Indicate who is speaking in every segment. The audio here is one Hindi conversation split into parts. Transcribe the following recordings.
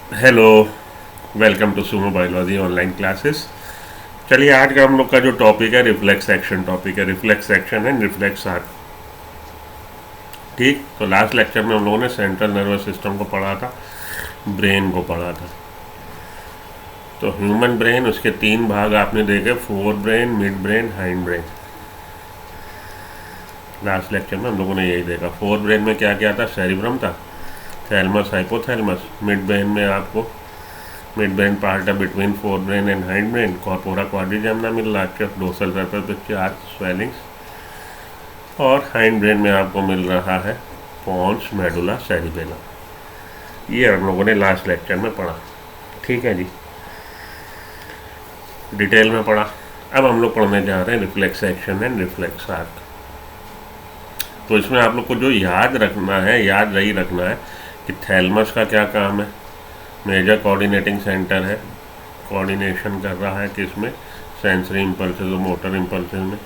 Speaker 1: Hello. Welcome to Sumo biology online classes. चलिए, आज का हम लोग का जो टॉपिक है रिफ्लेक्स एक्शन टॉपिक है। Reflex action and reflex arc. ठीक, तो लास्ट लेक्चर में हम लोगों ने सेंट्रल नर्वस सिस्टम को पढ़ा था, ब्रेन को पढ़ा था। तो ह्यूमन ब्रेन, उसके तीन भाग आपने देखे, fore brain, mid brain, hind brain. Last lecture में हम लोगों ने यही देखा। फोर ब्रेन में क्या क्या था? सेरिब्रम था, थैलमस, हाइपोथैलमस। मिड ब्रेन में आपको मिड ब्रेन पार्ट है between fore brain and hind brain, corpora quadrigemina मिल रहा, dorsal surface pitch arch swellings. और हाइंड ब्रेन में आपको मिल रहा है पॉन्स, मेडुला, सेरिबेलम। ये हम लोगों ने लास्ट लेक्चर में पढ़ा। ठीक है जी, डिटेल में पढ़ा। अब हम लोग पढ़ने जा रहे हैं reflex action and reflex art. तो इसमें आप लोग को जो याद रखना है, याद रही रखना है कि थैलमस का क्या काम है। मेजर कोऑर्डिनेटिंग सेंटर है, कोऑर्डिनेशन कर रहा है किसमें? सेंसरी इम्पल्सेस और मोटर इम्पल्सेस में।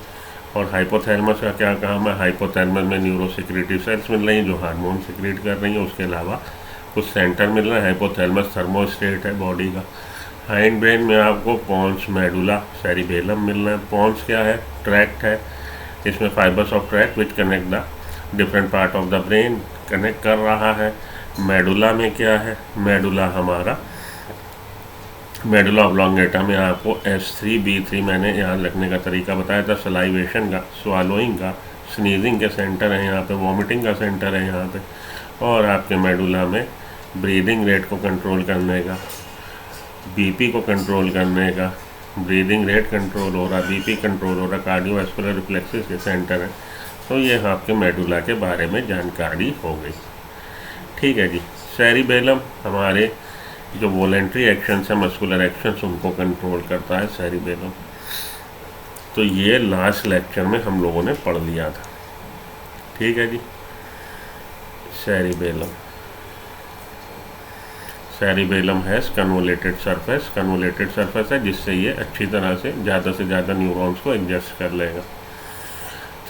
Speaker 1: और हाइपोथैलमस का क्या काम है? हाइपोथैलमस में न्यूरोसिक्रेटिव सेल्स मिल रही हैं जो हार्मोन सिक्रेट कर रही हैं। उसके अलावा कुछ सेंटर मिल रहा है। हाइपोथैलमस थर्मोस्टेट है बॉडी का। हाइंड ब्रेन में आपको पॉन्स, मेडुला, सेरिबेलम मिल रहा है। पॉन्स क्या है? ट्रैक्ट है। इसमें fibres of tract which connect the different part of the brain connect कर रहा है। मेडुला में क्या है? मेडुला हमारा मेडुला ऑब्लोंगेटा में आपको S3B3 मैंने याद रखने का तरीका बताया था। सलाइवेशन का, स्वालोइंग का, स्नीजिंग के सेंटर है यहाँ पे, वॉमिटिंग का सेंटर है यहाँ पे। और आपके मेडुला में ब्रीदिंग रेट को कंट्रोल करने का, बीपी को कंट्रोल करने का, ब्रीदिंग रेट कंट्रोल हो रहा, बीपी कंट्रोल हो रहा, कार्डियोवैस्कुलर रिफ्लेक्सेस के सेंटर हैं। तो ये आपके मेडुला के बारे में जानकारी हो गई। ठीक है जी। सेरिबेलम हमारे जो वॉलेंट्री एक्शंस है, मस्कुलर एक्शंस, उनको कंट्रोल करता है सेरिबेलम। तो ये लास्ट लेक्चर में हम लोगों ने पढ़ लिया था। ठीक है जी। Cerebellum cerebellum has convoluted surface है जिससे ये अच्छी तरह से ज़्यादा न्यूरॉन्स को एडजस्ट कर लेगा।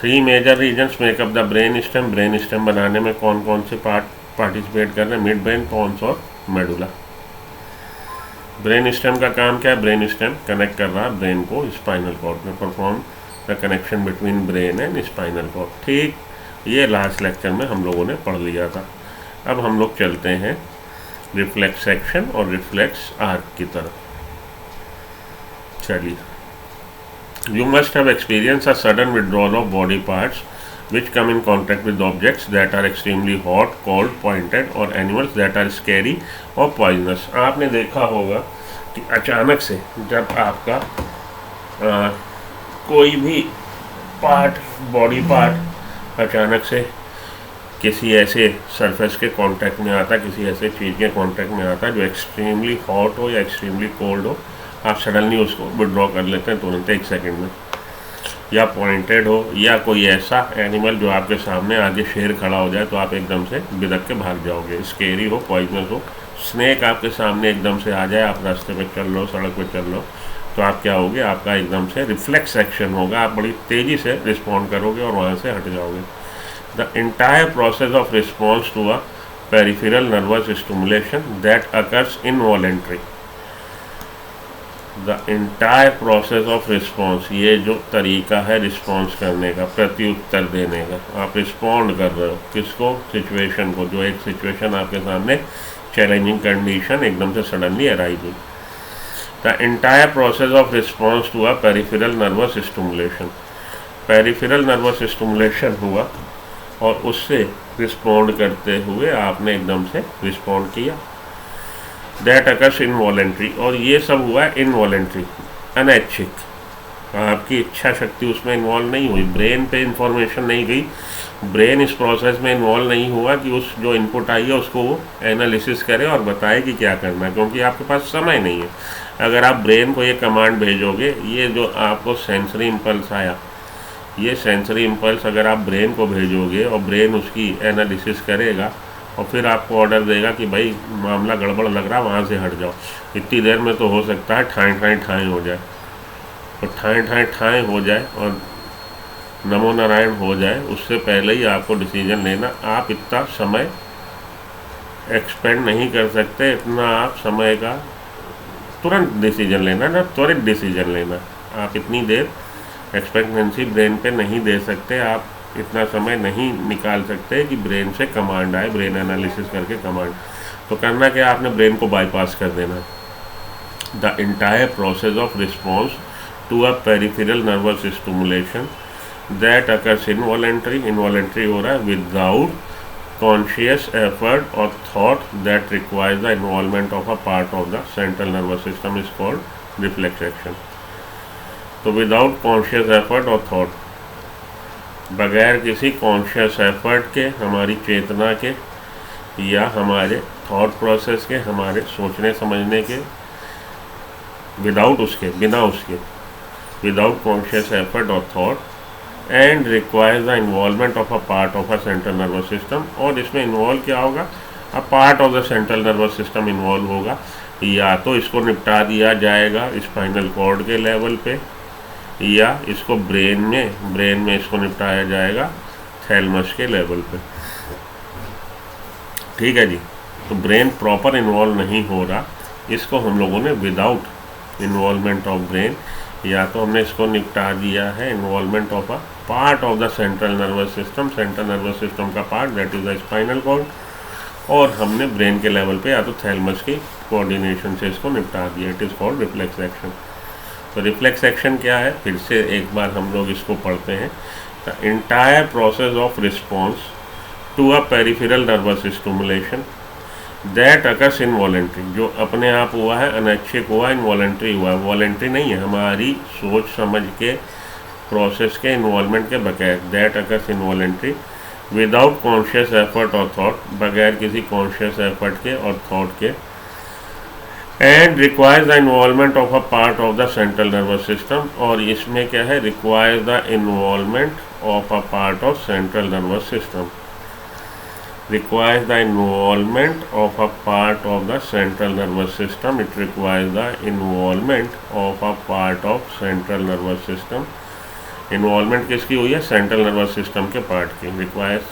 Speaker 1: Three major regions make up the brain stem. Brain stem बनाने में कौन कौन से पार्ट पार्टिसिपेट कर रहे हैं? मिड ब्रेन, पॉन्स और मेडुला। ब्रेन स्टेम का काम क्या है? ब्रेन स्टेम कनेक्ट कर रहा है ब्रेन को स्पाइनल कॉर्ड में, perform the connection between brain and spinal cord. ठीक, ये लास्ट लेक्चर में हम लोगों ने पढ़ लिया था। अब हम लोग चलते हैं रिफ्लेक्स एक्शन और रिफ्लेक्स आर्क की तरफ। चलिए, you must have experience a sudden withdrawal of body parts which come in contact with objects that are extremely hot, cold, pointed और animals that are scary और poisonous। आपने देखा होगा कि अचानक से जब आपका कोई भी पार्ट, बॉडी पार्ट अचानक से किसी ऐसे सरफेस के कांटेक्ट में आता है, किसी ऐसे चीज़ के कांटेक्ट में आता है जो एक्सट्रीमली हॉट हो या एक्सट्रीमली कोल्ड हो, आप सडनली उसको विड्रॉ कर लेते हैं तुरंत, एक सेकेंड में। या पॉइंटेड हो, या कोई ऐसा एनिमल जो आपके सामने आगे शेर खड़ा हो जाए तो आप एकदम से बिदक के भाग जाओगे। स्केरी हो, पॉइजनस हो, स्नेक आपके सामने एकदम से आ जाए, आप रास्ते पे चल रहे हो, सड़क पे चल रहे हो, तो आप क्या होगे? आपका एकदम से रिफ्लेक्स एक्शन होगा, आप बड़ी तेज़ी से रिस्पॉन्ड करोगे और वहाँ से हट जाओगे। The entire process of response to a peripheral nervous stimulation that occurs involuntary. The entire process of response, ये जो तरीका है रिस्पॉन्स करने का, प्रत्युत्तर देने का, आप रिस्पॉन्ड कर रहे हो किसको? सिचुएशन को। जो एक सिचुएशन आपके सामने चैलेंजिंग कंडीशन एकदम से सडनली अराइज हुई। The entire process of response to a peripheral nervous stimulation. Peripheral nervous stimulation हुआ और उससे रिस्पॉन्ड करते हुए आपने एकदम से रिस्पॉन्ड किया। दैट अकर्स इनवॉलेंट्री, और ये सब हुआ है इनवॉलेंट्री, अनैच्छिक। आपकी इच्छा शक्ति उसमें इन्वॉल्व नहीं हुई, ब्रेन पे इंफॉर्मेशन नहीं गई, ब्रेन इस प्रोसेस में इन्वॉल्व नहीं हुआ कि उस जो इनपुट आई है उसको वो एनालिसिस करे और बताए कि क्या करना है, क्योंकि आपके पास समय नहीं है। अगर आप ब्रेन को ये कमांड भेजोगे, ये जो आपको सेंसरी इम्पल्स आया, ये सेंसरी इम्पल्स अगर आप ब्रेन को भेजोगे और ब्रेन उसकी एनालिसिस करेगा और फिर आपको ऑर्डर देगा कि भाई मामला गड़बड़ लग रहा, वहाँ से हट जाओ, इतनी देर में तो हो सकता है ठाएँ ठाएँ ठाएँ हो जाए। तो ठाएँ ठाएँ ठाएँ हो जाए और नमो नारायण हो जाए, उससे पहले ही आपको डिसीजन लेना। आप इतना समय एक्सपेंड नहीं कर सकते, इतना आप समय का तुरंत डिसीजन लेना ना, त्वरित डिसीजन लेना। आप इतनी देर एक्सपेक्टेंसी ब्रेन पे नहीं दे सकते, आप इतना समय नहीं निकाल सकते कि ब्रेन से कमांड आए, ब्रेन एनालिसिस करके कमांड। तो करना क्या, आपने ब्रेन को बाईपास कर देना। The entire process of response to a peripheral nervous stimulation that occurs involuntary हो रहा है without conscious effort or thought that requires the involvement of a part of the central nervous system is called reflex action। तो विदाउट कॉन्शियस एफर्ट और थॉट, बगैर किसी कॉन्शियस एफर्ट के, हमारी चेतना के या हमारे थॉट प्रोसेस के, हमारे सोचने समझने के, विदाउट उसके, बिना उसके, विदाउट कॉन्शियस एफर्ट और thought and requires the involvement of a part of a central nervous system. और इसमें इन्वॉल्व क्या होगा, अ part of the central nervous system involve होगा। या तो इसको निपटा दिया जाएगा स्पाइनल कॉर्ड के लेवल पे, या इसको ब्रेन में इसको निपटाया जाएगा थैलमस के लेवल पे। ठीक है जी। तो ब्रेन प्रॉपर इन्वॉल्व नहीं हो रहा, इसको हम लोगों ने विदाउट इन्वॉल्वमेंट ऑफ ब्रेन, या तो हमने इसको निपटा दिया है involvement of a part of the central nervous system, central nervous system का part that is the spinal cord, और हमने ब्रेन के लेवल पे या तो थैलमस की कोऑर्डिनेशन से इसको निपटा दिया। It is called reflex action. तो रिफ्लेक्स एक्शन क्या है, फिर से एक बार हम लोग इसको पढ़ते हैं। The entire process of response to a peripheral nervous stimulation that occurs involuntary, जो अपने आप हुआ है, अनैच्छिक हुआ, इनवॉलेंट्री हुआ है, वॉलेंट्री नहीं है, हमारी सोच समझ के प्रोसेस के इन्वॉल्वमेंट के बगैर, that occurs involuntary without conscious effort और थॉट, बगैर किसी कॉन्शियस एफर्ट के और थॉट के, and requires the involvement of a part of the central nervous system. और इसमें क्या है, requires the involvement of a part of central nervous system, requires the involvement of a part of the central nervous system, it requires the involvement of a part of central nervous system। Involvement किसकी हुई है, सेंट्रल नर्वस सिस्टम के पार्ट की। Requires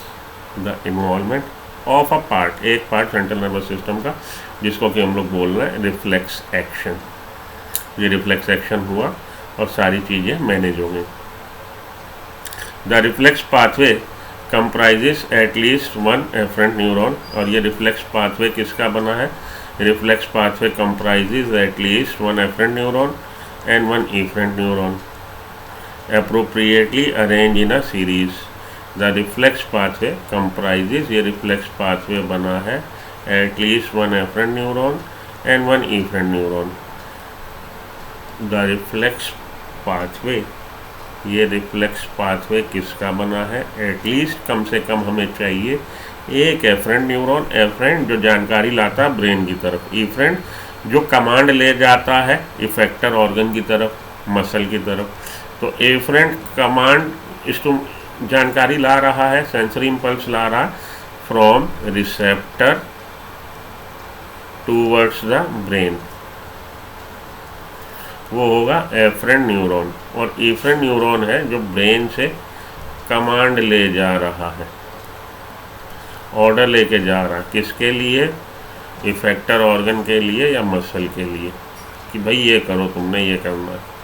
Speaker 1: the involvement of a part, एक पार्ट सेंट्रल नर्वस सिस्टम का, जिसको कि हम लोग बोल रहे हैं रिफ्लेक्स एक्शन। ये रिफ्लेक्स एक्शन हुआ और सारी चीज़ें मैनेज हो गई। The reflex pathway comprises at least one afferent neuron. और ये रिफ्लेक्स पाथवे किसका बना है, reflex pathway comprises at least one afferent neuron and one efferent neuron appropriately arranged in a series। The reflex pathway comprises, ये reflex pathway बना है at least one afferent neuron and one efferent neuron। The reflex pathway, ये रिफ्लेक्स पाथवे किसका बना है, एटलीस्ट कम से कम हमें चाहिए एक एफरेंट न्यूरॉन, एफरेंट जो जानकारी लाता है ब्रेन की तरफ, इफरेंट जो कमांड ले जाता है इफेक्टर ऑर्गन की तरफ, मसल की तरफ। तो एफरेंट कमांड इसको जानकारी ला रहा है, सेंसरी इंपल्स ला रहा है from receptor towards the brain, वो होगा एफरेंट न्यूरॉन। और इफरेंट न्यूरॉन है जो ब्रेन से कमांड ले जा रहा है, ऑर्डर लेके जा रहा है, किसके लिए, इफेक्टर ऑर्गन के लिए या मसल के लिए, कि भाई ये करो, तुमने ये करना है।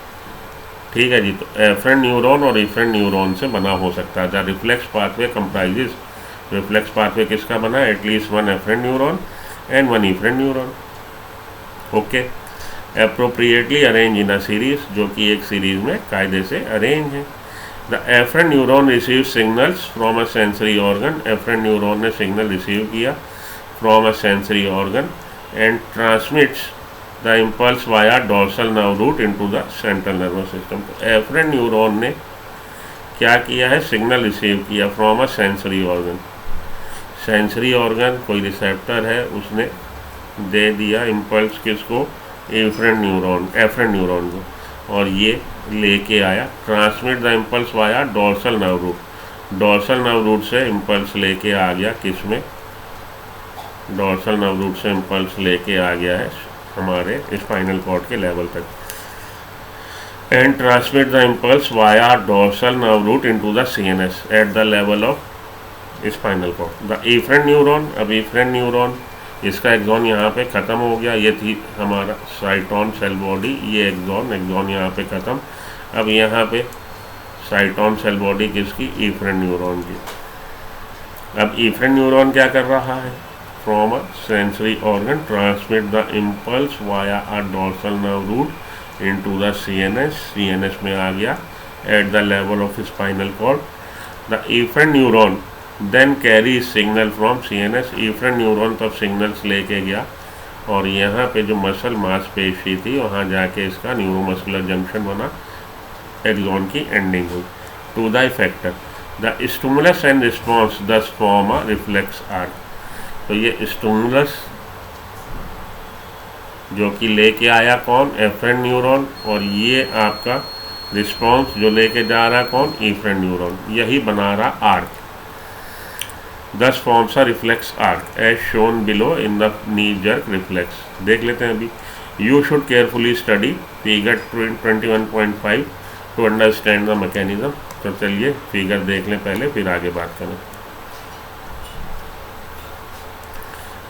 Speaker 1: ठीक है जी। तो एफरेंट न्यूरॉन और इफरेंट न्यूरॉन से बना हो सकता है। The reflex pathway comprises, reflex pathway किसका बना है, at least one afferent neuron and one efferent neuron. Okay. Appropriately arrange in a series, जो कि एक सीरीज में कायदे से अरेंज है। The afferent neuron receive signals from a sensory organ, afferent neuron ने सिग्नल रिसीव किया from a sensory organ and transmits the impulse via dorsal nerve root into the central nervous system. तो एफरेंट न्यूरॉन ने क्या किया है, सिग्नल रिसीव किया from a sensory organ, sensory organ कोई रिसेप्टर है, उसने दे दिया इम्पल्स किसको, एफरेंट न्यूरॉन को, और ये लेके आया, transmit the impulse via dorsal nerve root, dorsal nerve root से इम्पल्स लेके आ गया किस में, डोर्सल नर्व रूट से इम्पल्स लेके आ गया है हमारे स्पाइनल कॉर्ड के लेवल तक, and transmit the impulse via dorsal nerve root into the CNS at the level of spinal cord. The efferent neuron, अब इफरेंट न्यूरॉन इसका एक्सॉन यहाँ पे ख़त्म हो गया। ये थी हमारा साइटोन सेल बॉडी, ये एक्सॉन यहाँ पे ख़त्म। अब यहाँ पे साइटोन सेल बॉडी किसकी, इफरेंट न्यूरॉन की। अब इफरेंट न्यूरॉन क्या कर रहा है, from a sensory organ transmit the impulse via a dorsal nerve root into the CNS में आ गया at the level of spinal cord. The efferent neuron then carry signal from CNS. Efferent neuron तब सिग्नल्स लेके गया और यहाँ पे जो मसल मांसपेशी थी वहाँ जाके इसका न्यूरोमस्कुलर जंक्शन बना, एक्सॉन की एंडिंग हुई। To the effector the stimulus and response thus form a reflex arc. तो ये स्टिमुलस जो कि लेके आया कौन, एफरेंट न्यूरॉन, और ये आपका रिस्पॉन्स जो लेके जा रहा कौन, इफरेंट न्यूरॉन, यही बना रहा arc. Thus forms a reflex arc as shown below in the knee jerk reflex. देख लेते हैं अभी। You should carefully study figure 21.5 to understand the mechanism. तो चलिए फिगर देख लें पहले, फिर आगे बात करें।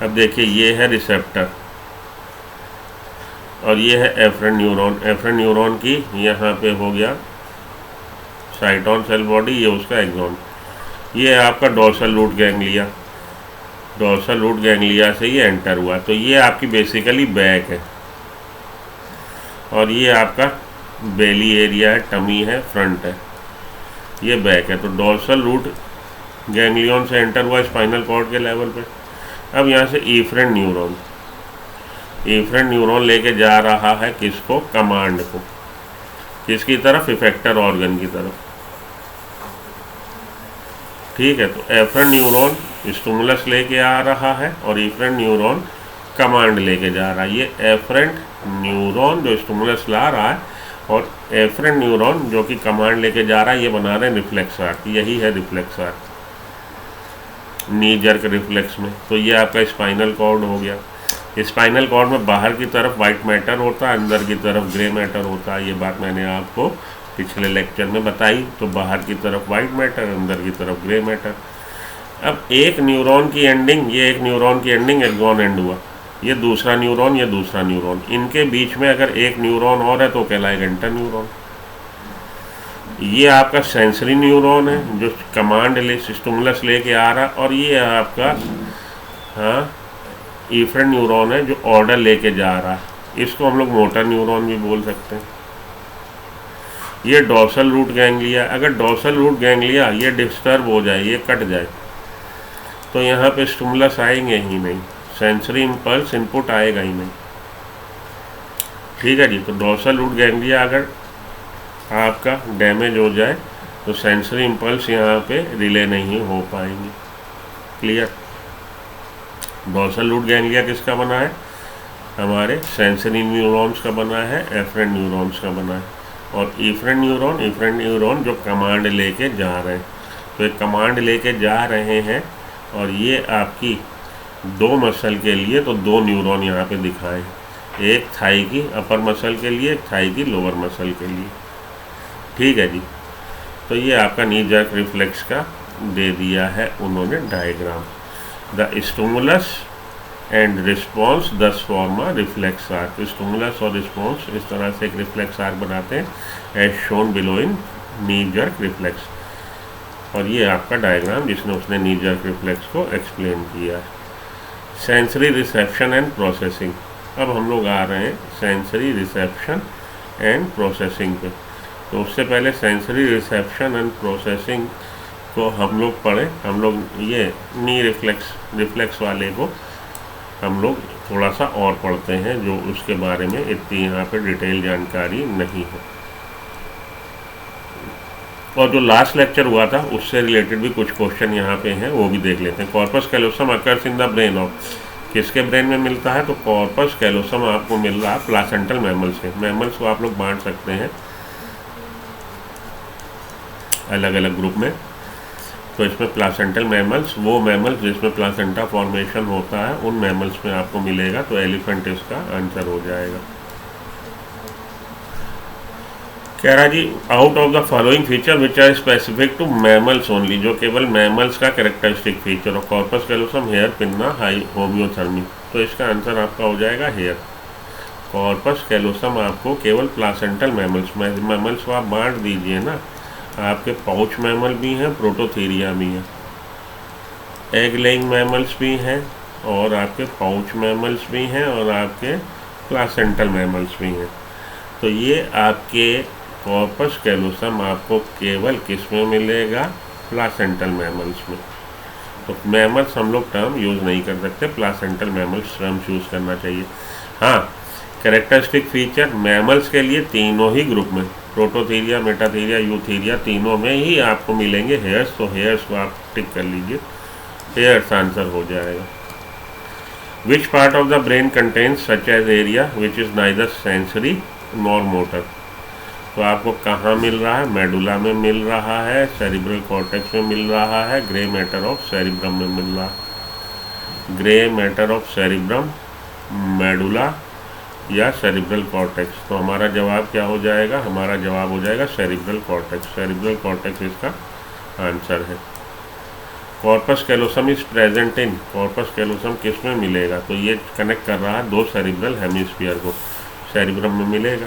Speaker 1: अब देखिए ये है रिसेप्टर और ये है एफरेंट न्यूरॉन। एफरेंट न्यूरॉन की यहाँ पे हो गया साइटोन सेल बॉडी, ये उसका एक्सॉन। ये है आपका dorsal root ganglia. Dorsal root ganglia से ये एंटर हुआ, तो ये आपकी बेसिकली बैक है और ये आपका बेली एरिया है, टमी है, फ्रंट है, ये बैक है। तो डोर्सल रूट गैंग्लियन से एंटर हुआ स्पाइनल कॉर्ड के लेवल पे। अब यहाँ से इफरेंट न्यूरॉन लेके जा रहा है किसको, कमांड को, किसकी तरफ, इफेक्टर ऑर्गन की तरफ। ठीक है, तो एफरेंट न्यूरॉन स्टिमुलस लेके आ रहा है और इफरेंट न्यूरॉन कमांड लेके जा रहा है। ये एफरेंट न्यूरॉन जो स्टिमुलस ला रहा है और एफरेंट न्यूरॉन जो कि कमांड लेके जा रहा है, ये बना रहे हैं रिफ्लेक्स आर्क। यही है रिफ्लेक्स आर्क नी जर्क रिफ्लेक्स में। तो ये आपका स्पाइनल कॉर्ड हो गया। स्पाइनल कॉर्ड में बाहर की तरफ वाइट मैटर होता है, अंदर की तरफ ग्रे मैटर होता है। ये बात मैंने आपको पिछले लेक्चर में बताई। तो बाहर की तरफ वाइट मैटर, अंदर की तरफ ग्रे मैटर। अब एक न्यूरॉन की एंडिंग, ये एक न्यूरॉन की एंडिंग एक्सॉन एंड हुआ, ये दूसरा न्यूरॉन, ये दूसरा न्यूरॉन, इनके बीच में अगर एक न्यूरॉन और है तो कहलाएगा इंटर न्यूरॉन। ये आपका सेंसरी न्यूरॉन है जो कमांड स्टिमुलस लेके आ रहा, और ये आपका इफरेंट न्यूरॉन है जो ऑर्डर लेके जा रहा है। इसको हम लोग मोटर न्यूरॉन भी बोल सकते हैं। ये डोर्सल रूट गैंग्लिया, अगर डोर्सल रूट गैंग्लिया ये डिस्टर्ब हो जाए, ये कट जाए, तो यहाँ पे स्टिमुलस आएंगे ही नहीं, सेंसरी इम्पल्स इनपुट आएगा ही नहीं। ठीक है जी। तो डोर्सल रूट गैंग्लिया अगर आपका डैमेज हो जाए तो सेंसरी इम्पल्स यहाँ पे रिले नहीं हो पाएंगे। क्लियर। डोर्सल रूट गैंग्लिया किसका बना है, हमारे सेंसरी न्यूरॉन्स का बना है, एफरेंट न्यूरॉन्स का बना है। और इफरेंट न्यूरॉन जो कमांड लेके जा रहे हैं, तो एक कमांड लेके जा रहे हैं और ये आपकी दो मसल के लिए तो दो न्यूरॉन यहाँ पे दिखाए, एक थाई की अपर मसल के लिए, एक थाई की लोअर मसल के लिए। ठीक है जी। तो ये आपका नी जर्क रिफ्लेक्स का दे दिया है उन्होंने diagram. The stimulus and response thus form a reflex arc. Stimulus और रिस्पॉन्स इस तरह से एक रिफ्लेक्स आर्क बनाते हैं as shown below in knee jerk reflex. और ये आपका डायग्राम जिसने उसने नी जर्क रिफ्लेक्स को एक्सप्लेन किया है। Sensory reception and processing. अब हम लोग आ रहे हैं सेंसरी रिसेप्शन एंड प्रोसेसिंग पे। तो उससे पहले सेंसरी रिसेप्शन एंड प्रोसेसिंग को हम लोग पढ़े। हम लोग ये नी रिफ्लेक्स वाले को हम लोग थोड़ा सा और पढ़ते हैं, जो उसके बारे में इतनी यहाँ पे डिटेल जानकारी नहीं है। और जो लास्ट लेक्चर हुआ था उससे रिलेटेड भी कुछ क्वेश्चन यहाँ पे हैं, वो भी देख लेते हैं। Corpus callosum occurs in the brain of, किसके ब्रेन में मिलता है, तो कॉर्पस कैलोसम आपको मिल रहा है प्लासेंटल मैमल्स से। मैमल्स को आप लोग बांट सकते हैं अलग अलग ग्रुप में। तो इसमें प्लासेंटल मैमल्स, वो मैमल्स जिसमें प्लासेंटा फॉर्मेशन होता है, उन मैमल्स में आपको मिलेगा। तो एलिफेंट इसका आंसर हो जाएगा। कह रहा जी out of the following feature which are specific to mammals only, जो केवल मैमल्स का कैरेक्टरिस्टिक फीचर। और corpus callosum hair, pinna, high homeothermy, तो इसका आंसर आपका हो जाएगा हेयर। कॉर्पस कैलोसम आपको केवल प्लासेंटल मैमल्स को आप बांट दीजिए ना, आपके पाउच मैमल भी हैं, प्रोटोथीरिया भी हैं, एग लेइंग मैमल्स भी हैं, और आपके पाउच मैमल्स भी हैं, और आपके प्लासेंटल मैमल्स भी हैं। तो ये आपके कॉर्पस कैलोसम आपको केवल किस में मिलेगा? प्लासेंटल मैमल्स में। तो मैमल्स हम लोग टर्म यूज़ नहीं कर सकते, प्लासेंटल मैमल्स टर्म्स यूज़ करना चाहिए। हाँ, कैरेक्टरिस्टिक फीचर मैमल्स के लिए तीनों ही ग्रुप में, प्रोटोथीरिया, मेटाथीरिया, यूथीरिया, तीनों में ही आपको मिलेंगे हेयर्स। तो हेयर्स को आप टिक कर लीजिए, हेयर्स आंसर हो जाएगा। Which part of the brain contains such as area which is neither sensory nor motor? तो आपको कहाँ मिल रहा है? मेडुला में मिल रहा है, सेरिब्रल कॉर्टेक्स में मिल रहा है, ग्रे मैटर ऑफ सेरिब्रम में मिल रहा है। Grey matter of cerebrum, medulla या सेरिब्रल कॉर्टेक्स। तो हमारा जवाब क्या हो जाएगा? हमारा जवाब हो जाएगा सेरिब्रल कॉर्टेक्स। सेरिब्रल कॉर्टेक्स इसका आंसर है। Corpus callosum is present in, corpus callosum किस में मिलेगा? तो ये कनेक्ट कर रहा है दो सेरिब्रल हेमिस्फीयर को, सेरिब्रम में मिलेगा।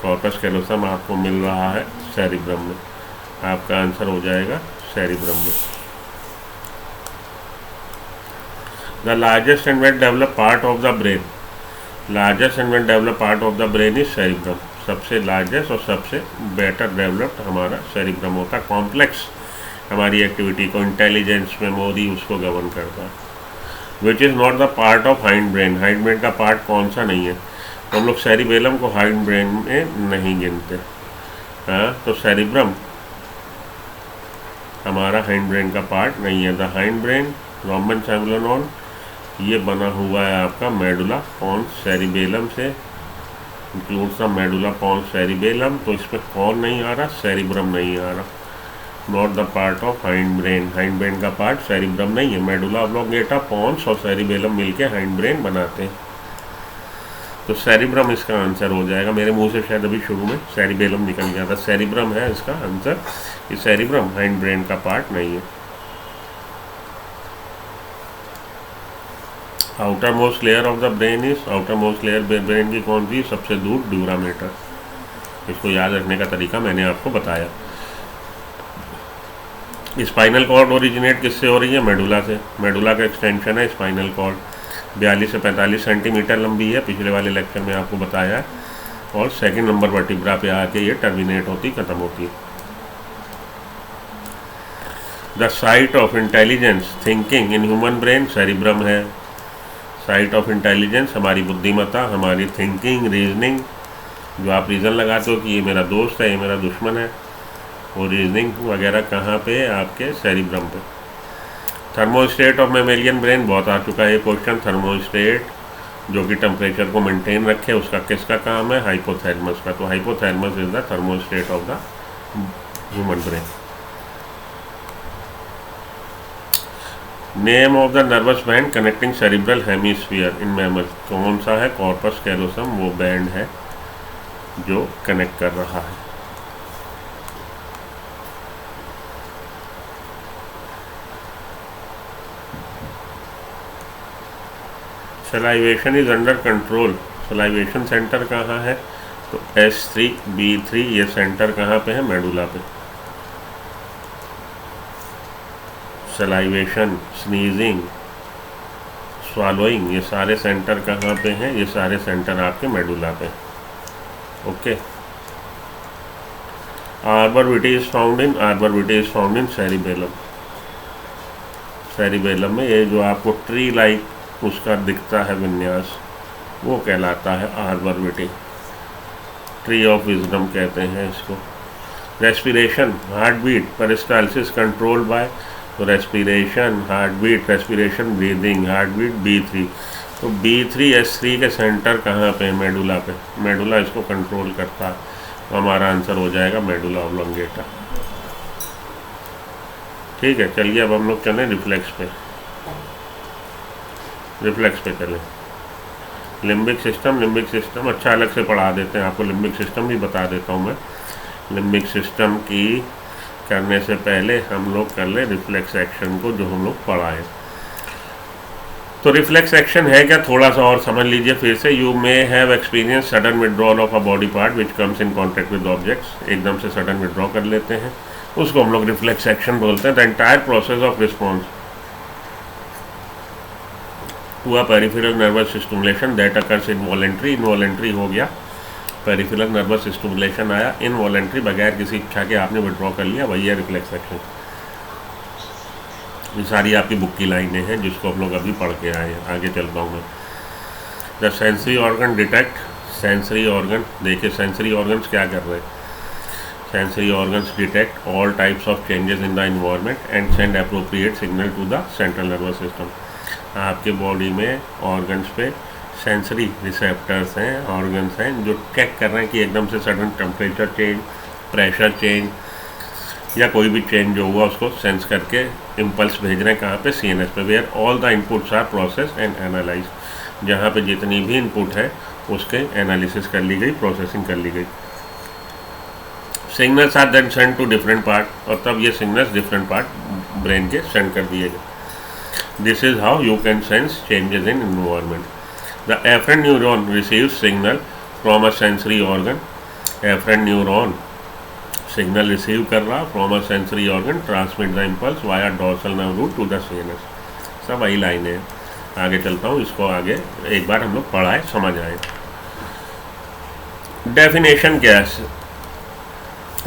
Speaker 1: कॉर्पस कैलोसम आपको मिल रहा है सेरिब्रम में, आपका आंसर हो जाएगा सेरिब्रम में। The largest and well develop part of the brain, largest and well develop part of the brain is cerebrum. सबसे लार्जेस्ट और सबसे बेटर डेवलप्ड हमारा सेरिब्रम होता है। कॉम्प्लेक्स हमारी एक्टिविटी को, इंटेलिजेंस, मेमोरी, उसको गवर्न करता है। Which is not the part of hind brain, hind brain का पार्ट कौन सा नहीं है? तो हम लोग सेरिबेलम को हाइंड ब्रेन में नहीं गिनते। हाँ, तो सेरिब्रम हमारा हाइंड ब्रेन का पार्ट नहीं है। The hind brain rhombencephalon, ये बना हुआ है आपका मेडुला पॉन्स सेरिबेलम से, includes the medulla pons cerebellum. तो इसमें कौन नहीं आ रहा? सेरिब्रम नहीं आ रहा। Not the part of hind brain, hind brain का पार्ट सेरिब्रम नहीं है। मेडुला ऑब्लोंगेटा, पॉन्स और सेरिबेलम मिलके हाइंड ब्रेन बनाते हैं। तो सेरिब्रम इसका आंसर हो जाएगा। मेरे मुंह से शायद अभी शुरू में सेरिबेलम निकल गया था, सेरिब्रम है इसका आंसर। ये सेरिब्रम हाइंड ब्रेन का पार्ट नहीं है। Outer most layer of the brain is, outer most layer brain की कौन सी? सबसे दूर ड्यूरा मैटर। इसको याद रखने का तरीका मैंने आपको बताया। स्पाइनल कॉर्ड ओरिजिनेट किससे हो रही है? मेडुला से। मेडुला का एक्सटेंशन है स्पाइनल कॉर्ड, 42 से 45 सेंटीमीटर लंबी है, पिछले वाले लेक्चर में आपको बताया है। और सेकंड नंबर वर्टिब्रा पे आके ये टर्मिनेट होती, खत्म होती है। The site of intelligence thinking in human brain, cerebrum है। साइट ऑफ इंटेलिजेंस हमारी बुद्धिमत्ता, हमारी थिंकिंग, रीजनिंग, जो आप रीज़न लगाते हो कि ये मेरा दोस्त है, ये मेरा दुश्मन है, वो रीजनिंग वगैरह कहाँ पे? आपके सेरिब्रम पे। थर्मोस्टेट ऑफ मेमेलियन ब्रेन, बहुत आ चुका है ये क्वेश्चन। थर्मोस्टेट जो कि टेम्परेचर को मेंटेन रखे, उसका किसका काम है? हाइपोथैलेमस का। तो hypothalamus is the thermostat of the human brain. Name of the nervous band connecting cerebral hemisphere in mammal, कौन सा है? कॉर्पस कैलोसम वो बैंड है जो कनेक्ट कर रहा है। Salivation is under control, salivation centre कहाँ है? तो S3, B3 ये सेंटर कहाँ पे है? मेडुला पे। सलाइवेशन, स्नीजिंग, स्वालोइंग, ये सारे सेंटर कहाँ पे हैं? ये सारे सेंटर आपके मेडुला पे। Okay. Arbor witty is found in, arbor witty is found in cerebellum. Cerebellum में ये जो आपको ट्री लाइक उसका दिखता है विन्यास, वो कहलाता है arbor vitae. Tree of wisdom कहते हैं इसको। Respiration, heart beat, peristalsis controlled by, तो respiration, heart beat, respiration, breathing, heart beat, B3। तो B3 S3 के सेंटर कहाँ पे है? मेडुला पे। मेडुला इसको कंट्रोल करता है। तो हमारा आंसर हो जाएगा मेडुला ऑब्लोंगेटा। ठीक है, चलिए अब हम लोग चलें रिफ्लेक्स पे। रिफ्लेक्स पे चलें। लिम्बिक सिस्टम अच्छा अलग से पढ़ा देते हैं आपको, लिम्बिक सिस्टम भी बता देता हूँ मैं। लिम्बिक सिस्टम की करने से पहले हम लोग कर लें रिफ्लेक्स एक्शन को जो हम लोग पढ़ाएं। तो रिफ्लेक्स एक्शन है क्या, थोड़ा सा और समझ लीजिए फिर से। You may have experience sudden withdrawal of a body part which comes in contact with objects, एकदम से सडन विड्रॉ कर लेते हैं, उसको हम लोग रिफ्लेक्स एक्शन बोलते हैं। The entire process of response to a peripheral nervous stimulation that occurs involuntary, involuntary हो गया, पेरिफेरल नर्वस स्टिमुलेशन आया, इनवॉलेंट्री बगैर किसी इच्छा के आपने विड्रॉ कर लिया, वही है रिफ्लेक्स एक्शन। ये सारी आपकी बुक की लाइनें हैं जिसको हम लोग अभी पढ़ के आए हैं। आगे चलता हूँ मैं। The sensory organ detect, sensory organ देखिए सेंसरी ऑर्गन्स क्या कर रहे हैं। Sensory organs detect all types of changes in the environment and send appropriate signal to the central nervous system. आपके बॉडी में ऑर्गन्स पे सेंसरी रिसेप्टर्स हैं, ऑर्गन्स हैं जो चेक कर रहे हैं कि एकदम से sudden temperature change, pressure change या कोई भी चेंज जो हुआ उसको सेंस करके इम्पल्स भेज रहे हैं कहाँ पे, सीएनएस पे, where all the inputs are process and analyse, जहाँ पे जितनी भी इनपुट है उसके एनालिसिस कर ली गई, प्रोसेसिंग कर ली गई। Signals are then send to different part, और तब ये सिग्नल्स डिफरेंट पार्ट ब्रेन के सेंड कर दिए गए। This is how you can sense changes in environment. The afferent neuron receives signal from a sensory organ, afferent neuron signal receive कर रहा from a sensory organ, transmit the impulse via dorsal nerve root to the CNS. सब वही लाइनें हैं। आगे चलता हूँ, इसको आगे एक बार हम लोग पढ़ाए समझ आए। डेफिनेशन क्या है?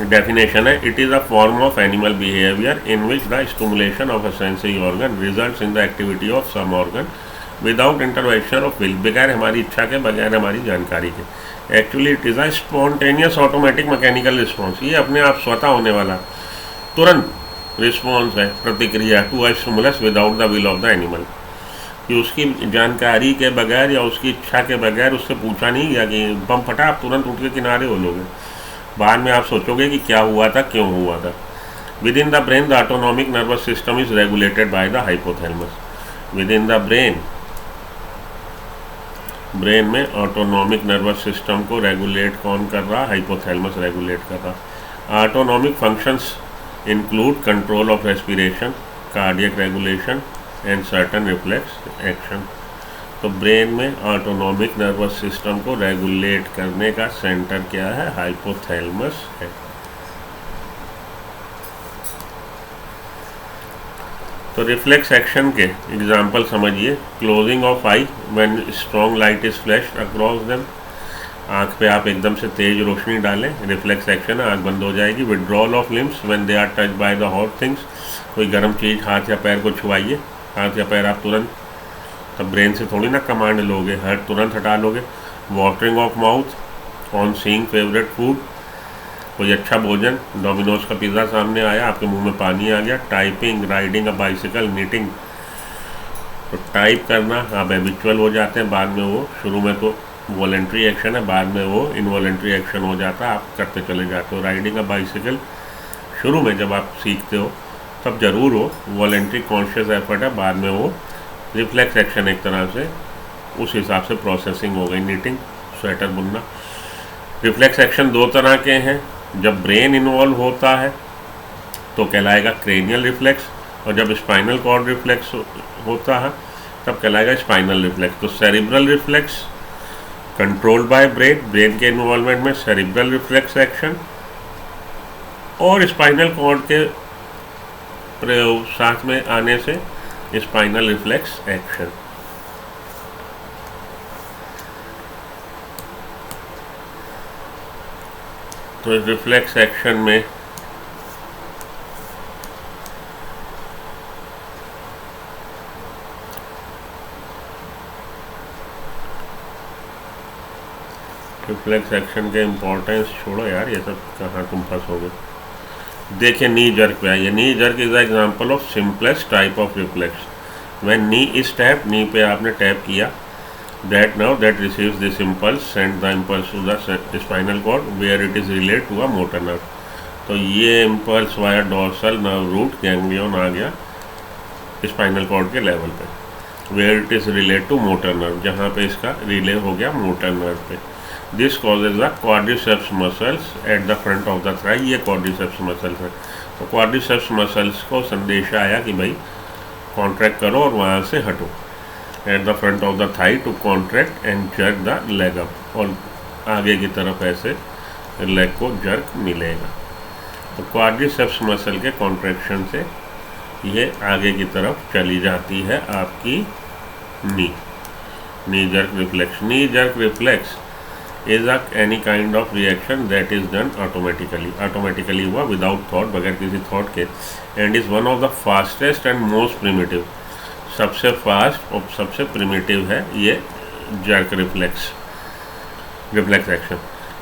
Speaker 1: डेफिनेशन है, it is a form of animal behaviour in which the stimulation of a sensory organ results in the activity of some organ without intervention of will, बगैर हमारी इच्छा के, बगैर हमारी जानकारी के। Actually it is a spontaneous automatic mechanical response, ये अपने आप स्वतः होने वाला तुरंत रिस्पॉन्स है, प्रतिक्रिया to a stimulus without the will of the animal, कि उसकी जानकारी के बगैर या उसकी इच्छा के बगैर उससे पूछा नहीं गया कि बम फटा, आप तुरंत उठ के किनारे हो लोगे। बाद में आप सोचोगे कि क्या हुआ था, क्यों हुआ था। With in the brain the autonomic nervous system is regulated by the hypothalamus. With in the brain में ऑटोनॉमिक नर्वस सिस्टम को रेगुलेट कौन कर रहा? हाइपोथैलेमस रेगुलेट कर रहा। Autonomic functions include control of respiration, cardiac regulation and certain reflex action. तो ब्रेन में ऑटोनॉमिक नर्वस सिस्टम को रेगुलेट करने का सेंटर क्या है? हाइपोथैलेमस है। तो रिफ्लेक्स एक्शन के एग्जाम्पल समझिए। Closing of I when strong light is flashed across them, आँख पे आप एकदम से तेज रोशनी डालें, रिफ्लेक्स एक्शन है, आँख बंद हो जाएगी। Withdrawal of limbs when they are touch by the hot things, कोई गर्म चीज़ हाथ या पैर को छुआइए, हाथ या पैर आप तुरंत, तब ब्रेन से थोड़ी ना कमांड लोगे, हट तुरंत हटा लोगे। Watering of mouth on seeing favourite food, कोई अच्छा भोजन, डोमिनोज का पिज़्ज़ा सामने आया, आपके मुंह में पानी आ गया। Typing, riding a bicycle, knitting, तो टाइप करना आप हैबिचुअल हो जाते हैं, बाद में वो, शुरू में तो वॉलेंट्री एक्शन है, बाद में वो इनवॉलेंट्री एक्शन हो जाता है, आप करते चले जाते हो। राइडिंग अ बाइसिकल शुरू में जब आप सीखते हो तब ज़रूर हो, वॉलेंट्री कॉन्शियस एफर्ट है, बाद में वो रिफ्लेक्स एक्शन एक तरह से उस हिसाब से प्रोसेसिंग हो गई। नीटिंग, स्वेटर बुनना। रिफ्लेक्स एक्शन दो तरह के हैं, जब ब्रेन इन्वॉल्व होता है तो कहलाएगा क्रेनियल रिफ्लेक्स, और जब स्पाइनल कॉर्ड रिफ्लेक्स होता है तब कहलाएगा स्पाइनल रिफ्लेक्स। तो cerebral reflex controlled by brain, brain के इन्वॉल्वमेंट में सेरिब्रल रिफ्लेक्स एक्शन, और स्पाइनल कॉर्ड के प्रयोग साथ में आने से स्पाइनल रिफ्लेक्स एक्शन। तो रिफ्लेक्स एक्शन में रिफ्लेक्स एक्शन के इम्पोर्टेंस छोड़ो यार, ये सब कहाँ तुम फंसोगे। देखिए नी जर्क पे आइए। Knee jerk is the example of simplest type of reflex. When knee is tap, knee पे आपने टैप किया, that nerve that receives this impulse send the impulse to the spinal cord where it is related to a motor nerve। तो ये impulse via dorsal nerve root ganglion आ गया स्पाइनल कॉर्ड के लेवल पे, where it is related to motor nerve, जहाँ पे इसका रिले हो गया मोटर नर्व पे। This causes the quadriceps muscles at the front of the thigh, ये quadriceps muscles है। तो quadriceps muscles को संदेश आया कि भाई कॉन्ट्रैक्ट करो और वहाँ से हटो। At the front of the thigh to contract and jerk the leg up, और आगे की तरफ ऐसे लेग को जर्क मिलेगा। तो क्वाड्रिसेप्स मसल के कॉन्ट्रैक्शन से ये आगे की तरफ चली जाती है आपकी नी jerk reflex. Knee jerk reflex is any kind of reaction that is done automatically हुआ विदाउट थॉट, बगैर किसी थॉट के, and is one of the fastest and most primitive, सबसे फास्ट और सबसे प्रिमिटिव है ये jerk reflex action.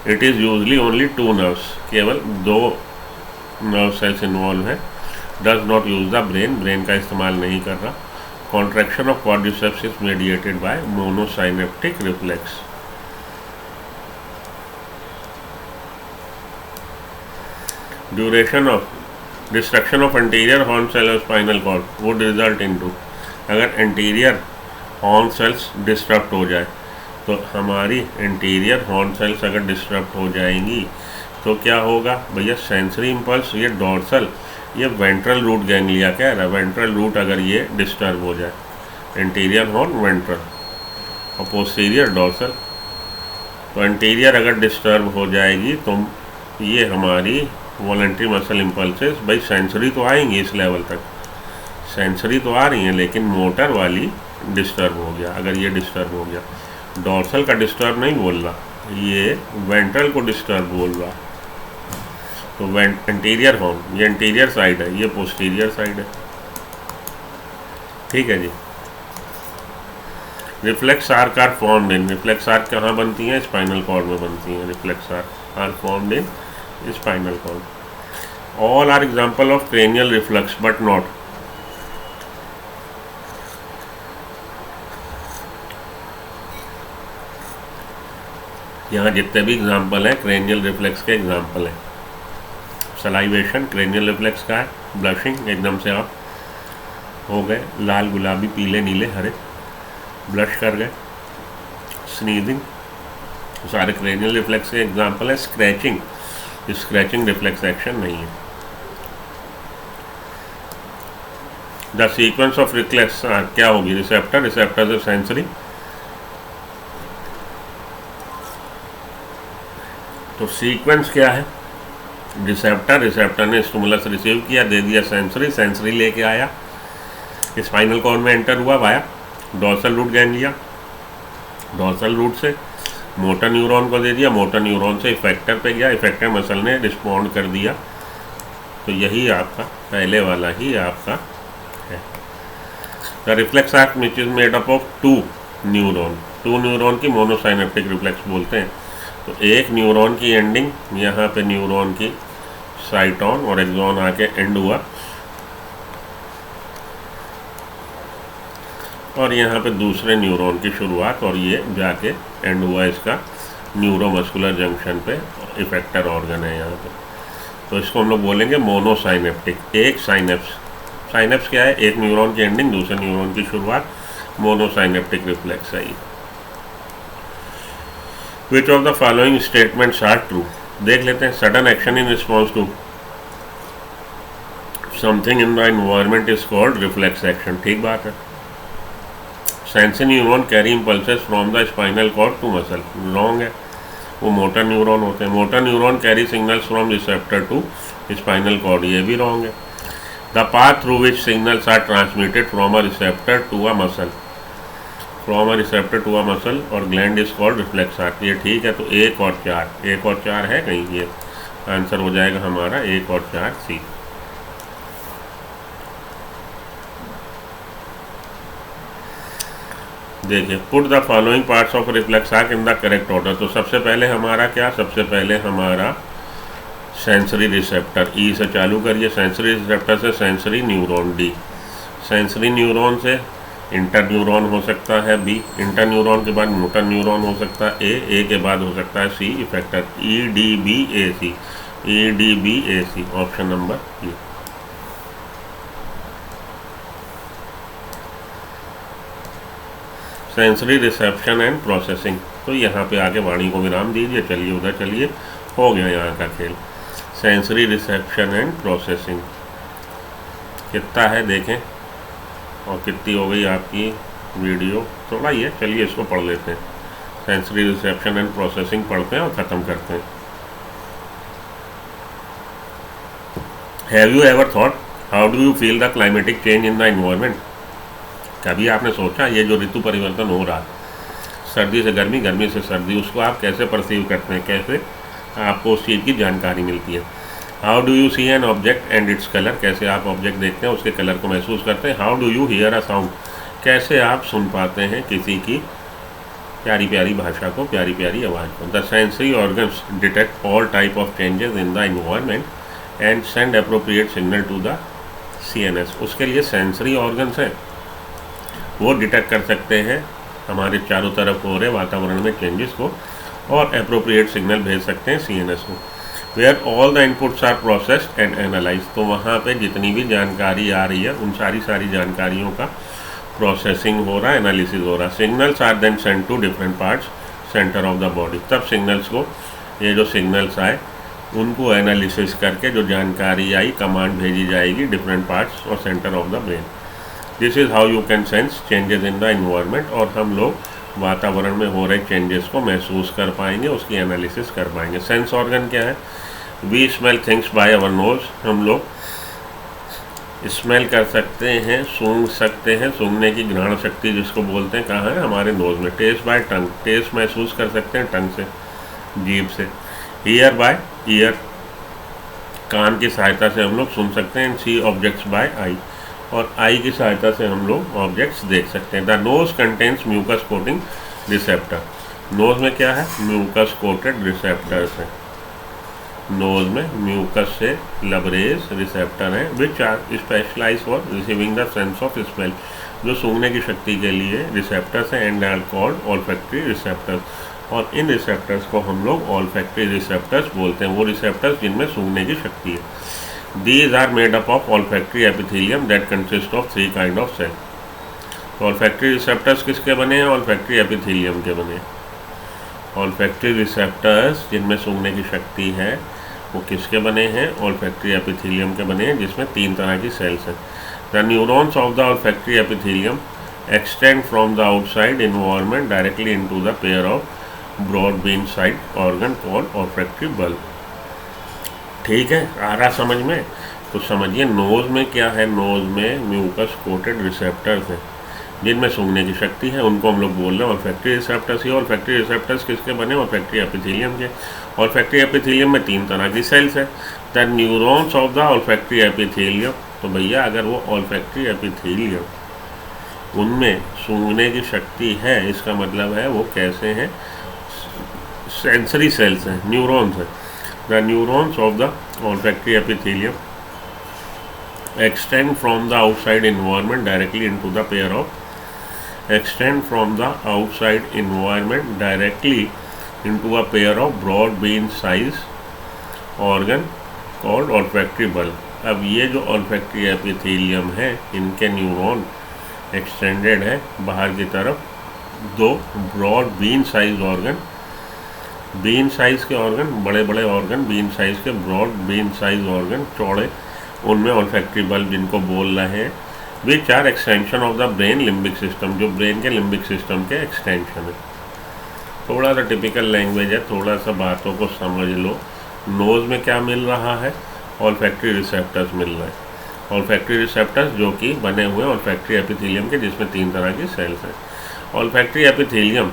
Speaker 1: It is usually only 2 nerves, केवल 2 नर्व सेल्स इन्वॉल्व है। Does not use the brain का इस्तेमाल नहीं कर रहा। Contraction of quadriceps is mediated by monosynaptic reflex. Duration of destruction of anterior horn cell और spinal cord would result into, अगर एंटीरियर हॉर्न सेल्स डिस्टर्ब हो जाए तो हमारी एंटीरियर हॉर्न सेल्स अगर डिस्टर्ब हो जाएंगी तो क्या होगा भैया, सेंसरी इम्पल्स, ये डॉर्सल, ये वेंट्रल रूट गैंग्लिया कह रहा है, वेंट्रल रूट अगर ये डिस्टर्ब हो जाए, एंटीरियर हॉर्न वेंट्रल और पोस्टीरियर डॉर्सल, तो एंटीरियर अगर डिस्टर्ब हो जाएगी तो ये हमारी वॉलंटरी मसल इम्पल्सेस, भाई सेंसरी तो आएंगी इस लेवल तक, सेंसरी तो आ रही हैं, लेकिन मोटर वाली डिस्टर्ब हो गया। अगर ये डिस्टर्ब हो गया, डॉर्सल का डिस्टर्ब नहीं बोल रहा, ये वेंट्रल को डिस्टर्ब बोल रहा, तो एंटीरियर हॉर्न ये एंटीरियर साइड है, ये पोस्टीरियर साइड है, ठीक है जी। Reflex arc are formed in, reflex arc कहाँ बनती हैं, स्पाइनल कॉर्ड में बनती हैं। Reflex arc are formed in spinal cord. All are example of cranial reflex but not, यहाँ जितने भी एग्जाम्पल हैं क्रेनियल रिफ्लेक्स के एग्जाम्पल हैं। सलाइवेशन क्रेनियल रिफ्लेक्स का है, ब्लशिंग एकदम से आप हो गए लाल गुलाबी पीले नीले हरे, ब्लश कर गए, स्नीजिंग सारे क्रेनियल रिफ्लेक्स के एग्जाम्पल है। स्क्रैचिंग रिफ्लेक्स एक्शन नहीं है। द सीक्वेंस ऑफ रिफ्लेक्स क्या होगी, रिसेप्टर से सेंसरी, तो सीक्वेंस क्या है, रिसेप्टर ने स्टिमुलस रिसीव किया, दे दिया सेंसरी लेके आया, स्पाइनल कॉर्ड में एंटर हुआ via dorsal root ganglia, dorsal root से मोटर न्यूरॉन को दे दिया, मोटर न्यूरॉन से इफेक्टर पे गया, इफेक्टर मसल ने रिस्पॉन्ड कर दिया। तो यही आपका पहले वाला ही आपका है। The reflex arc which is made up of 2 neuron की मोनोसाइनेप्टिक रिफ्लेक्स बोलते हैं। तो एक न्यूरॉन की एंडिंग यहाँ पे न्यूरॉन की साइटॉन और एक्सॉन आके एंड हुआ, और यहाँ पे दूसरे न्यूरॉन की शुरुआत, और ये जाके एंड हुआ इसका न्यूरोमस्कुलर जंक्शन पे, इफेक्टर ऑर्गन है यहाँ पे। तो इसको हम लोग बोलेंगे मोनोसाइनेप्टिक। एक साइनेप्स क्या है, एक न्यूरॉन की एंडिंग दूसरे न्यूरॉन की शुरुआत, मोनोसाइनेप्टिक रिफ्लेक्स है ये। Which of the following statements are true, देख लेते हैं। Sudden action in response to something in the environment is called reflex action, ठीक बात है। Sensory neuron carry impulses from the spinal cord to muscle, wrong है, वो मोटर न्यूरॉन होते हैं। Motor neuron carry signals from receptor to spinal cord, ये भी रॉन्ग है। The path through which signals are transmitted from a receptor to a muscle, और gland is called reflex arc, ये ठीक है। तो 1 और 4 है कहीं, ये आंसर हो जाएगा हमारा 1 और 4 सी। देखिए, put the following parts of reflex arc in the correct order. तो सबसे पहले हमारा सेंसरी रिसेप्टर, ई से चालू करिए, सेंसरी रिसेप्टर से sensory neuron, D sensory neuron से इंटर न्यूरॉन हो सकता है, बी इंटर न्यूरॉन के बाद मोटर न्यूरॉन हो सकता है, ए के बाद हो सकता है C effector, E D B A C option number E. Sensory reception and processing, तो यहाँ पे आके वाणी को विराम दीजिए, चलिए उधर चलिए, हो गया यहाँ का खेल। सेंसरी रिसेप्शन एंड प्रोसेसिंग कितना है देखें, और कितनी हो गई आपकी वीडियो थोड़ा ही है, चलिए इसको पढ़ लेते हैं। सेंसरी रिसेप्शन एंड प्रोसेसिंग पढ़ते हैं और ख़त्म करते हैं। Have you ever thought how do you feel the climatic change in the environment? कभी आपने सोचा ये जो ऋतु परिवर्तन हो रहा है, सर्दी से गर्मी, गर्मी से सर्दी, उसको आप कैसे परसीव करते हैं, कैसे आपको उस चीज़ की जानकारी मिलती है? How do you see an object and its colour? कैसे आप ऑब्जेक्ट देखते हैं, उसके कलर को महसूस करते हैं? How do you here a sound? कैसे आप सुन पाते हैं किसी की प्यारी प्यारी भाषा को, प्यारी प्यारी आवाज़ को? The sensory organs detect all type of changes in the environment and send appropriate signal to the CNS। उसके लिए सेंसरी ऑर्गन्स हैं, वो डिटेक्ट कर सकते हैं हमारे चारों तरफ हो रहे वातावरण में चेंजेस को और अप्रोप्रिएट सिग्नल भेज सकते हैं CNS को। Where all the inputs are processed and analyse, तो वहाँ पे जितनी भी जानकारी आ रही है उन सारी जानकारियों का प्रोसेसिंग हो रहा है, एनालिसिस हो रहा है। Signals are then send to different parts centre of the body. तब सिग्नल्स को, ये जो सिग्नल्स आए उनको एनालिसिस करके जो जानकारी आई, कमांड भेजी जाएगी डिफरेंट पार्ट्स और centre of the brain. This is how you can sense changes in the environment, और हम लोग वातावरण में हो रहे चेंजेस को महसूस कर पाएंगे, उसकी एनालिसिस कर पाएंगे। सेंस ऑर्गन क्या है? We smell things by our nose, हम लोग स्मेल कर सकते हैं, सूंघ सकते हैं, सूंघने की घ्राण शक्ति जिसको बोलते हैं कहाँ है? हमारे नोज में। टेस्ट बाय टंग, टेस्ट महसूस कर सकते हैं टंग से, जीभ से। ईयर बाय ईयर, कान की सहायता से हम लोग सुन सकते हैं। सी ऑब्जेक्ट्स बाय आई, और आई की सहायता से हम लोग ऑब्जेक्ट्स देख सकते हैं। The nose contains mucus coating receptor, nose में क्या है? म्यूकस कोटेड रिसेप्टर्स हैं। नोज में म्यूकस से लबरेज रिसेप्टर हैं which are specialise for receiving the sense of smell, जो सूंघने की शक्ति के लिए रिसेप्टर्स हैं। And are called olfactory receptors, और इन रिसेप्टर्स को हम लोग ऑल्फैक्टरी रिसेप्टर्स बोलते हैं, वो रिसेप्टर्स जिनमें सूंघने की शक्ति है। These are made up of olfactory epithelium that consist of 3 kind of cell. तो ऑल्फैक्टरी रिसेप्टर्स किसके बने हैं? ऑल्फैक्टरी एपिथेलियम के बने हैं। ऑल्फैक्टरी रिसेप्टर्स जिनमें सूंघने की शक्ति है वो किसके बने हैं? ऑल्फैक्टरी एपिथेलियम के बने हैं, जिसमें 3 तरह की सेल्स हैं। The neurons of the olfactory epithelium extend from the outside environment directly into the pair of broad bean side organ called olfactory bulb। ठीक है, आ रहा समझ में? तो समझिए नोज में क्या है? नोज में म्यूकस कोटेड रिसेप्टर्स हैं जिनमें सूंघने की शक्ति है, उनको हम लोग बोल रहे हैं ऑल्फैक्टरी रिसेप्टर्स। ही ऑल्फैक्टरी रिसेप्टर्स किसके बने? ऑल्फैक्टरी एपिथेलियम के। ऑल्फैक्टरी एपिथेलियम में 3 तरह की सेल्स है। The neurons of the olfactory epithelium, तो भैया अगर वो ऑल्फैक्टरी एपिथेलियम उनमें सूंघने की शक्ति है, इसका मतलब है वो कैसे हैं? सेंसरी सेल्स हैं, न्यूरॉन्स हैं। The neurons of the olfactory epithelium extend from the outside environment directly into the pair of broad bean size organ called olfactory bulb। अब ये जो olfactory epithelium है, इनके न्यूरॉन एक्सटेंडेड है बाहर की तरफ 2 broad bean size organ, bean size के ऑर्गन, बड़े बड़े ऑर्गन, बीन साइज के ब्रॉड बीन साइज ऑर्गन, चौड़े, उनमें ऑल्फैक्टरी बल्ब जिनको बोल रहे हैं, which are extension of the brain limbic system, जो ब्रेन के लिम्बिक सिस्टम के एक्सटेंशन है। थोड़ा सा टिपिकल लैंग्वेज है, थोड़ा सा बातों को समझ लो। नोज़ में क्या मिल रहा है? ऑल्फैक्टरी रिसेप्टर्स मिल रहे हैं। ऑल्फैक्टरी रिसेप्टर्स जो कि बने हुए हैं ऑल्फैक्टरी एपिथेलियम के, जिसमें 3 तरह की सेल्स हैं। ऑल्फैक्टरी एपिथेलियम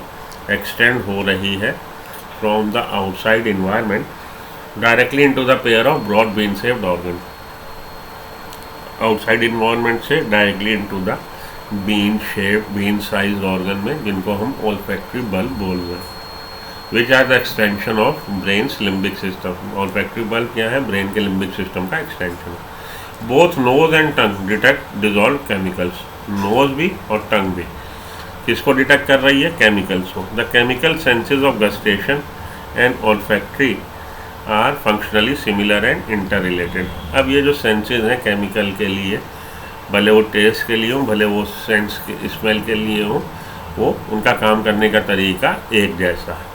Speaker 1: एक्सटेंड हो रही है from the outside environment directly into the pair of broad bean shaped organ, outside environment से directly into the bean shape bean size organ में, जिनको हम ऑल्फैक्टरी बल्ब बोल रहे हैं। Which are the extension of brain's limbic system. Olfactory bulb क्या है? ब्रेन के लिम्बिक सिस्टम का एक्सटेंशन है। Both nose and tongue detect dissolve chemicals, nose भी और टंग भी किसको डिटेक्ट कर रही है? केमिकल्स को। The chemical senses of gustation and olfactory are functionally similar and interrelated. अब ये जो सेंसेस हैं केमिकल के लिए, भले वो टेस्ट के लिए हो, भले वो सेंस के स्मेल के लिए हो, वो उनका काम करने का तरीका एक जैसा है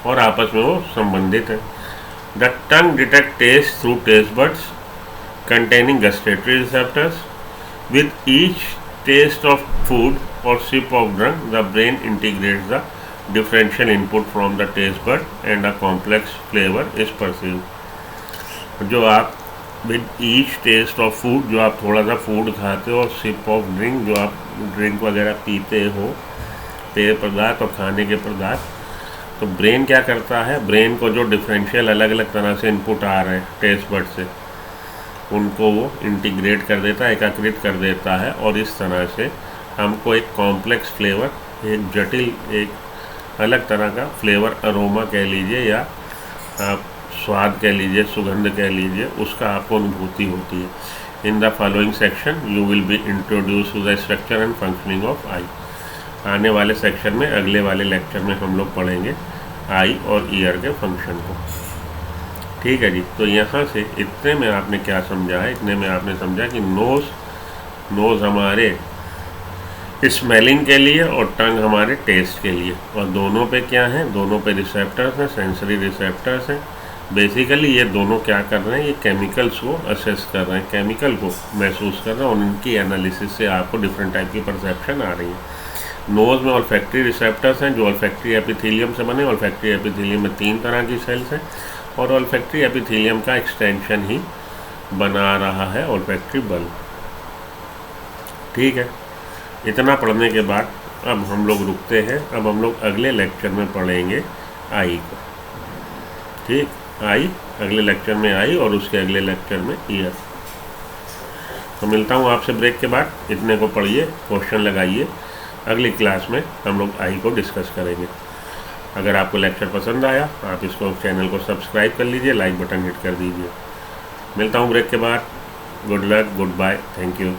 Speaker 1: और आपस में वो संबंधित है। The tongue detect taste through taste buds containing gustatory receptors. With each taste of food, or sip of drug, the brain integrates the differential input from the taste bud and a complex flavor is perceived। जो आप with each taste of food, जो आप थोड़ा सा फूड खाते हो, और सिप ऑफ ड्रिंक, जो आप ड्रिंक वगैरह पीते हो, पेय पदार्थ और खाने के पदार्थ, तो ब्रेन क्या करता है, ब्रेन को जो डिफरेंशियल अलग अलग तरह से इनपुट आ रहे हैं टेस्ट बड से, उनको वो इंटीग्रेट कर देता है, एकीकृत कर देता है, और इस तरह से हमको एक कॉम्प्लेक्स फ्लेवर, एक जटिल, एक अलग तरह का फ्लेवर, अरोमा कह लीजिए या आप स्वाद कह लीजिए, सुगंध कह लीजिए, उसका आपको अनुभूति होती है। In the following section you will be introduce to the structure and functioning of eye. आने वाले सेक्शन में, अगले वाले लेक्चर में हम लोग पढ़ेंगे आई और ईयर के फंक्शन को। ठीक है जी। तो यहाँ से इतने में आपने क्या समझा है, इतने में आपने समझा कि नोज़ हमारे स्मेलिंग के लिए और टंग हमारे टेस्ट के लिए, और दोनों पे क्या है, दोनों पे रिसेप्टर्स हैं, सेंसरी रिसेप्टर्स हैं। बेसिकली ये दोनों क्या कर रहे हैं, ये केमिकल्स को असेस कर रहे हैं, केमिकल को महसूस कर रहे हैं, और उनकी एनालिसिस से आपको डिफरेंट टाइप की परसेप्शन आ रही है। नोज़ में ऑल्फैक्टरी रिसेप्टर्स हैं जो ऑल्फैक्टरी एपिथेलियम से बने। ऑल्फैक्टरी एपिथेलियम में 3 तरह की सेल्स हैं, और ऑल्फैक्टरी एपिथेलियम का एक्सटेंशन ही बना रहा है ऑल्फैक्टरी बल्ब। ठीक है। इतना पढ़ने के बाद अब हम लोग रुकते हैं। अब हम लोग अगले लेक्चर में पढ़ेंगे आई को। ठीक, आई अगले लेक्चर में आई, और उसके अगले लेक्चर में ईयर। तो मिलता हूँ आपसे ब्रेक के बाद। इतने को पढ़िए, क्वेश्चन लगाइए, अगली क्लास में हम लोग आई को डिस्कस करेंगे। अगर आपको लेक्चर पसंद आया, आप इसको, चैनल को सब्सक्राइब कर लीजिए, लाइक बटन हिट कर दीजिए। मिलता हूँ ब्रेक के बाद। Good luck, goodbye, thank you.